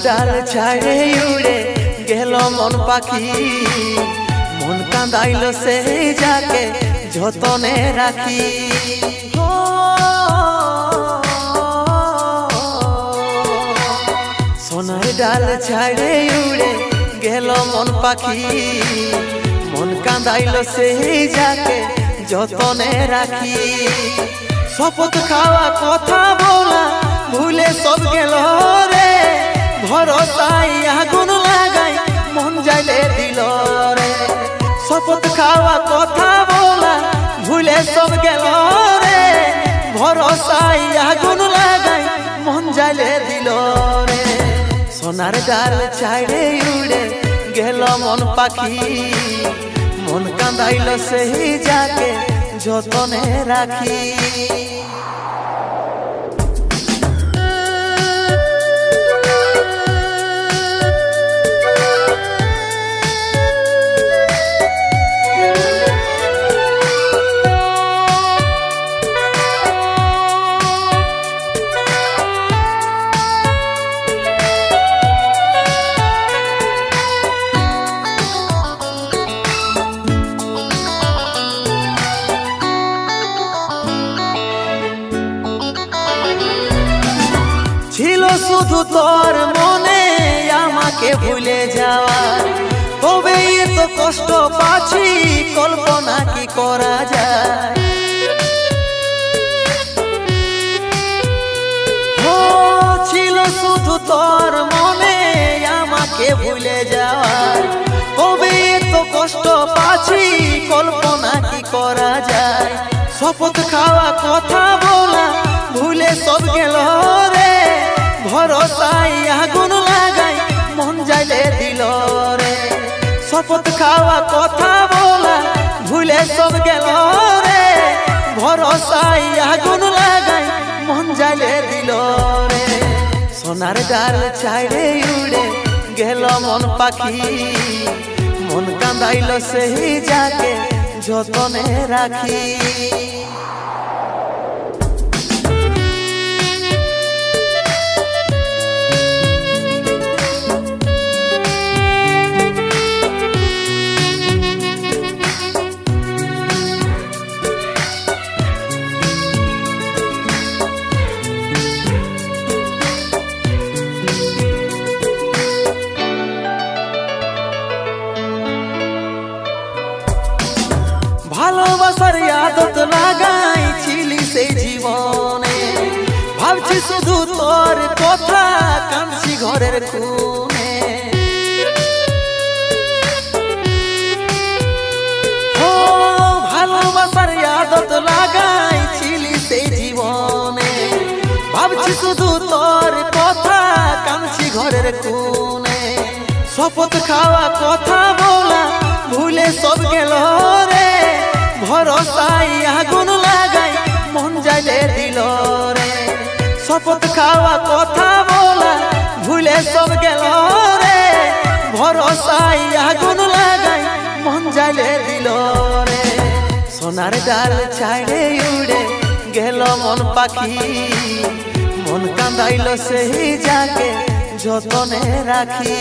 ডাল ছাড়ে উড়ে গেল মন পাখি, মন কাঁদাইল সেই যাকে যতনে রাখি। সোনার ডাল ছাড়ে উড়ে গেল মন পাখি, মন কাঁদাইল সেই যাকে যতনে রাখি। শপথ খাওয়া কথা বলা ভুলে সব গেল রে, ভরসায় আগুন লাগাই মন যাইলে দিল রে। শপথ খাওয়া কথা বলা ভুলে সব গেল রে, ভরসায় আগুন লাগাই মন যাইলে দিল রে। সোনার ডাল ছাড়ে উড়ে গেল মন পাখি, মন কাঁদাইল সেই যাকে যতনে রাখি। ছিল শুধু তোর মনে আমাকে ভুলে যাওয়া, তবে এত কষ্ট পাচ্ছি কল্পনা কি করা যায়। ছিল শুধু তোর মনে আমাকে ভুলে যাওয়া, তবে এত কষ্ট পাচ্ছি কল্পনা কি করা যায়। শপথ খাওয়া কথা বলা ভুলে সব গেল রে, ভরসায় আগুন লাগাই মন যাইলে দিল রে। শপথ খাওয়া কথা বলা ভুলে সব গেল রে, ভরসায় আগুন লাগাই মন যাইলে দিল রে। সোনার ডাল ছাড়ে উড়ে গেল মন পাখি, মন কাঁদাইল সেই যাকে যতনে রাখি। ভালোবাসার আদত লাগাইছিলি সেই জীবনে, ভাবছি শুধু তোর কথা কাঁদছি ঘরের কোণে। ভালোবাসার আদত লাগাইছিলি সেই জীবনে, ভাবছি শুধু তোর কথা কাঁদছি ঘরের কোণে। শপথ খাওয়া কথা বলা ভুলে সব গেল রে, ভরসায় আগুন লাগাই মন যাইলে দিল রে। শপথ খাওয়া কথা বলা ভুলে সব গেল রে, ভরসায় আগুন লাগাই মন যাইলে দিল রে। সোনার ডাল ছাড়ে উড়ে গেল মন পাখি, মন কাঁদাইল সেই যাকে যতনে রাখি।